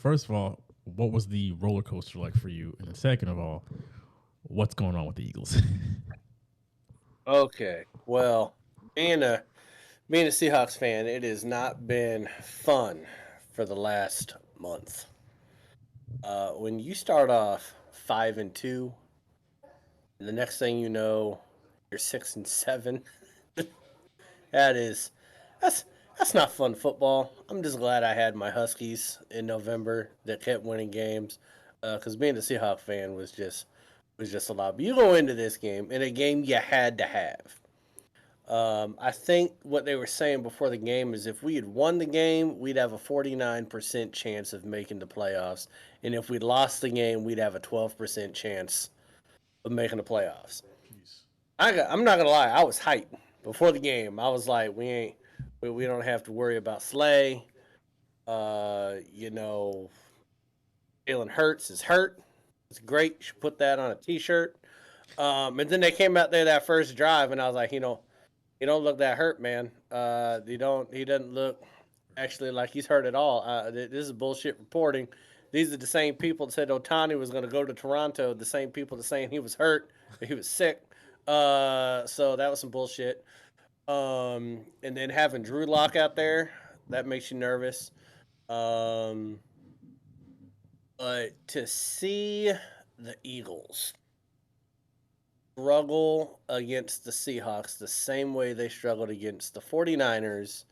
first of all, what was the roller coaster like for you? And then second of all, what's going on with the Eagles? Okay. Well, being a being a Seahawks fan, it has not been fun for the last month. When you start off 5-2, and the next thing you know, you're 6-7. That is, that's that's not fun football. I'm just glad I had my Huskies in November that kept winning games, because being a Seahawks fan was just a lot. But you go into this game in a game you had to have. I think what they were saying before the game is if we had won the game, we'd have a 49% chance of making the playoffs. And if we lost the game, we'd have a 12% chance of making the playoffs. Jeez. I'm not going to lie. I was hyped before the game. I was like, we don't have to worry about Slay. You know, Jalen Hurts is hurt. It's great. You should put that on a t-shirt. And then they came out there that first drive, and I was like, he don't look that hurt, man. He don't. He doesn't look actually like he's hurt at all. This is bullshit reporting. These are the same people that said Otani was going to go to Toronto. The same people that saying he was hurt, he was sick. So that was some bullshit. And then having Drew Lock out there, that makes you nervous. Um, but to see the Eagles struggle against the Seahawks the same way they struggled against the 49ers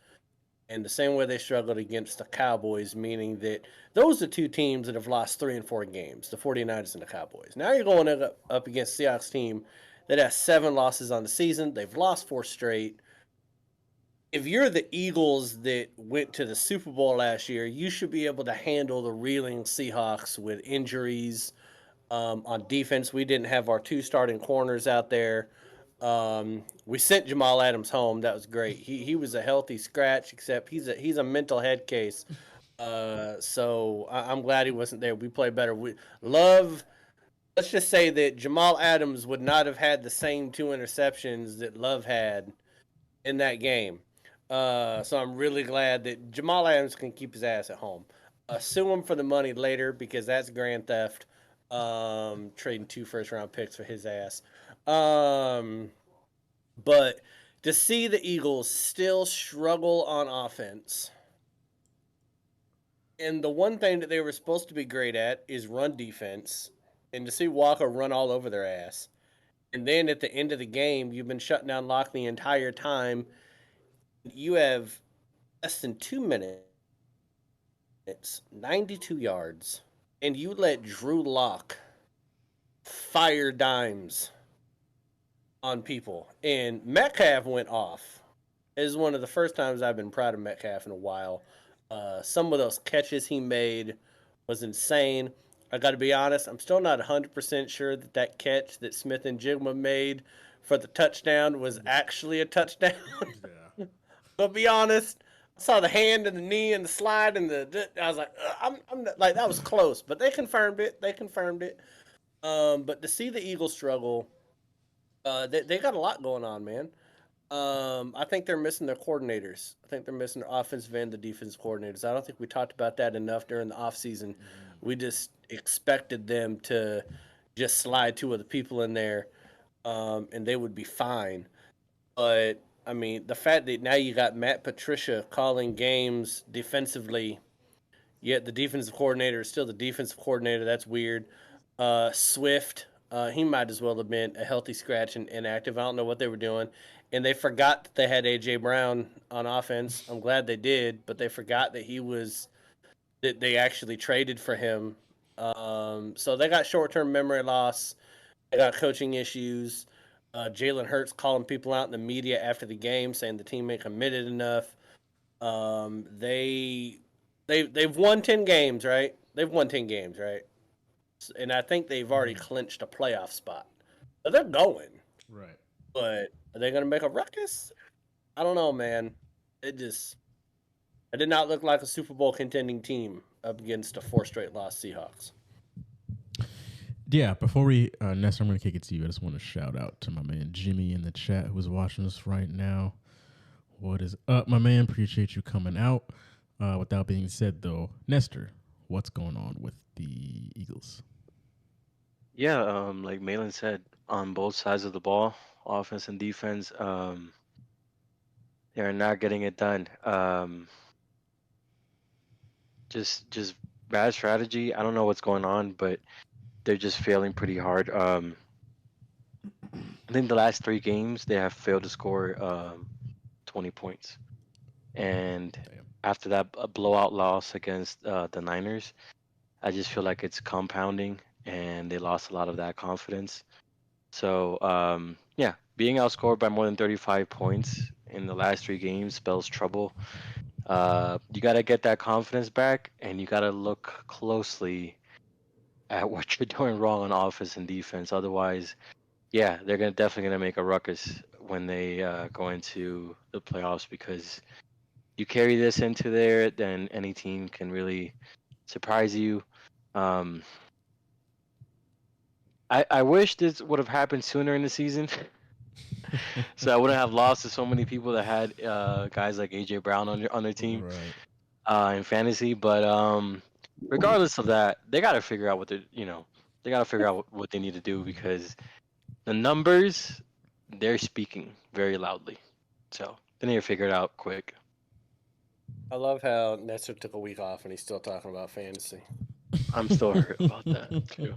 and the same way they struggled against the Cowboys, meaning that those are two teams that have lost 3 and 4 games, the 49ers and the Cowboys. Now you're going up against the Seahawks team that has 7 losses on the season. They've lost 4 straight. If you're the Eagles that went to the Super Bowl last year, you should be able to handle the reeling Seahawks with injuries. On defense, we didn't have our 2 starting corners out there. We sent Jamal Adams home. That was great. He was a healthy scratch, except he's a mental head case. So I'm glad he wasn't there. We played better. We love. Let's just say that Jamal Adams would not have had the same 2 interceptions that Love had in that game. So I'm really glad that Jamal Adams can keep his ass at home. Sue him for the money later because that's grand theft. Trading 2 first-round picks for his ass. But to see the Eagles still struggle on offense, and the one thing that they were supposed to be great at is run defense, and to see Walker run all over their ass, and then at the end of the game, you've been shutting down Locke the entire time. You have less than 2 minutes, 92 yards, and you let Drew Lock fire dimes on people. And Metcalf went off. It is one of the first times I've been proud of Metcalf in a while. Some of those catches he made was insane. I got to be honest, I'm still not 100% sure that catch that Smith and Jigma made for the touchdown was actually a touchdown. Yeah. But be honest, I saw the hand and the knee and the slide and I was like, I'm like that was close, but they confirmed it. They confirmed it. But to see the Eagles struggle, they got a lot going on, man. I think they're missing their coordinators. I think they're missing their offensive and the defensive coordinators. I don't think we talked about that enough during the offseason. We just expected them to just slide 2 other people in there, and they would be fine. But I mean, the fact that now you got Matt Patricia calling games defensively, yet the defensive coordinator is still the defensive coordinator. That's weird. Swift, he might as well have been a healthy scratch and inactive. I don't know what they were doing. And they forgot that they had A.J. Brown on offense. I'm glad they did, but they forgot that they actually traded for him. So they got short-term memory loss. They got coaching issues. Jalen Hurts calling people out in the media after the game, saying the team ain't committed enough. They've won 10 games, right? They've won 10 games, right? And I think they've already clinched a playoff spot. But they're going. Right. But are they going to make a ruckus? I don't know, man. It did not look like a Super Bowl contending team up against a 4 straight loss Seahawks. Yeah, before we, Nestor, I'm going to kick it to you. I just want to shout out to my man Jimmy in the chat who's watching us right now. What is up, my man? Appreciate you coming out. With that being said, though, Nestor, what's going on with the Eagles? Yeah, like Malin said, on both sides of the ball, offense and defense, they're not getting it done. Just bad strategy. I don't know what's going on, but they're just failing pretty hard. I think the last 3 games they have failed to score 20 points, and Damn. after that a blowout loss against the Niners, I just feel like it's compounding, and they lost a lot of that confidence. So yeah, being outscored by more than 35 points in the last 3 games spells trouble. You got to get that confidence back, and you got to look closely at what you're doing wrong on offense and defense. Otherwise, yeah, they're definitely gonna make a ruckus when they go into the playoffs, because you carry this into there, then any team can really surprise you. Um, I wish this would have happened sooner in the season, so I wouldn't have lost to so many people that had guys like AJ Brown on their team Right. in fantasy. But regardless of that, they got to figure out they got to figure out what they need to do, because the numbers, they're speaking very loudly. So they need to figure it out quick. I love how Nestor took a week off and he's still talking about fantasy. I'm still hurt about that too.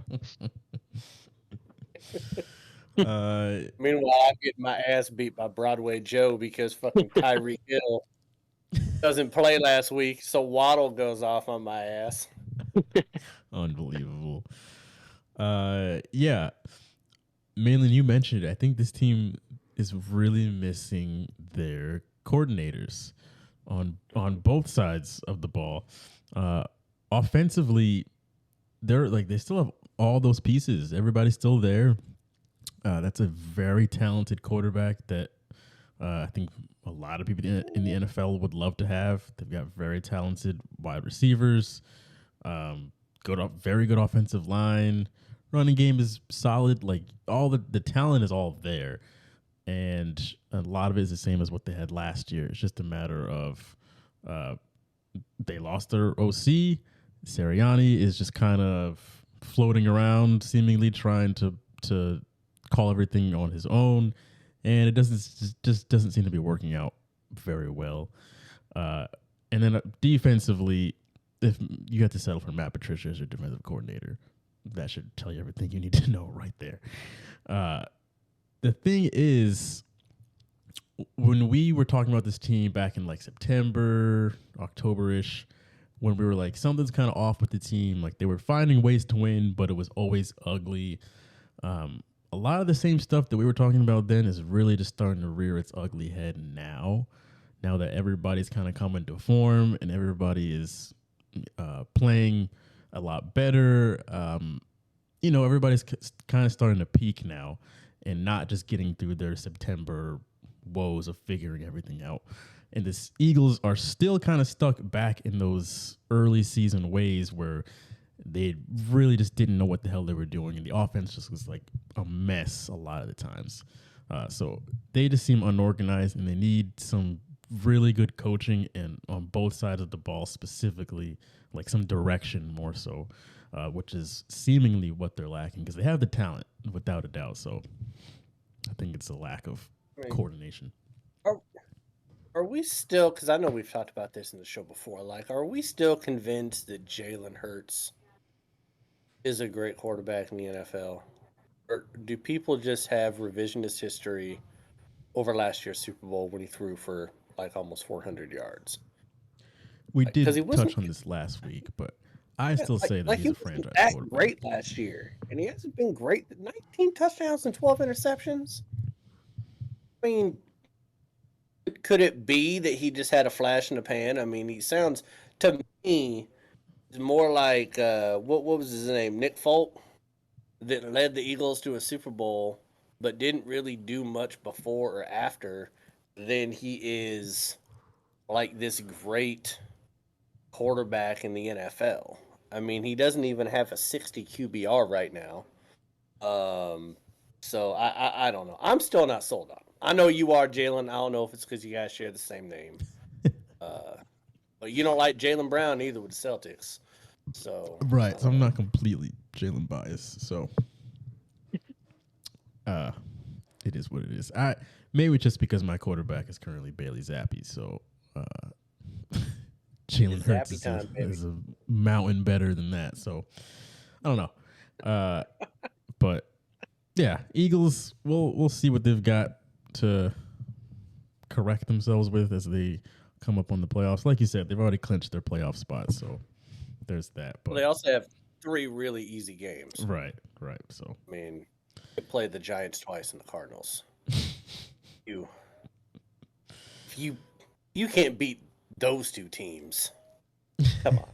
Meanwhile, I'm getting my ass beat by Broadway Joe because fucking Tyreek Hill doesn't play last week, so Waddle goes off on my ass. Unbelievable. Yeah. Mainly, you mentioned it. I think this team is really missing their coordinators on both sides of the ball. Offensively, they still have all those pieces. Everybody's still there. That's a very talented quarterback that I think a lot of people in the NFL would love to have. They've got very talented wide receivers, very good offensive line. Running game is solid. Like all the talent is all there, and a lot of it is the same as what they had last year. It's just a matter of they lost their OC. Sirianni is just kind of floating around, seemingly trying to call everything on his own, and it just doesn't seem to be working out very well. And then defensively, if you have to settle for Matt Patricia as your defensive coordinator, that should tell you everything you need to know right there. The thing is, when we were talking about this team back in like September, October-ish, when we were like, something's kind of off with the team, like they were finding ways to win, but it was always ugly. A lot of the same stuff that we were talking about then is really just starting to rear its ugly head now that everybody's kind of coming to form and everybody is playing a lot better. Everybody's kind of starting to peak now and not just getting through their September woes of figuring everything out. And the Eagles are still kind of stuck back in those early season ways where they really just didn't know what the hell they were doing, and the offense just was like a mess a lot of the times. So they just seem unorganized, and they need some really good coaching and on both sides of the ball, specifically like some direction more so, which is seemingly what they're lacking because they have the talent without a doubt. So I think it's a lack of coordination. Are we still, because I know we've talked about this in the show before, like, are we still convinced that Jalen Hurts is a great quarterback in the NFL? Or do people just have revisionist history over last year's Super Bowl when he threw for like almost 400 yards? We did 'cause he wasn't- touch on this last week, but I still say that like he's he a wasn't franchise that quarterback. great last year, and he hasn't been great. 19 touchdowns and 12 interceptions. I mean, could it be that he just had a flash in the pan? I mean, he sounds to me more like what was his name, Nick Folk, that led the Eagles to a Super Bowl, but didn't really do much before or after. Then he is like this great quarterback in the NFL. I mean, he doesn't even have a 60 QBR right now. So I don't know. I'm still not sold on him. I know you are, Jalen. I don't know if it's because you guys share the same name. But you don't like Jalen Brown either with the Celtics. So Right. So I'm not completely Jalen biased. So it is what it is. Maybe just because my quarterback is currently Bailey Zappi, so Jalen It's Hurts Zappy time, baby. is a mountain better than that. So I don't know. But yeah, Eagles. We'll see what they've got to correct themselves with as they come up on the playoffs. Like you said, they've already clinched their playoff spot, so there's that. But they also have 3 really easy games. right. So I mean, they played the Giants twice and the Cardinals. you can't beat those 2 teams. Come on.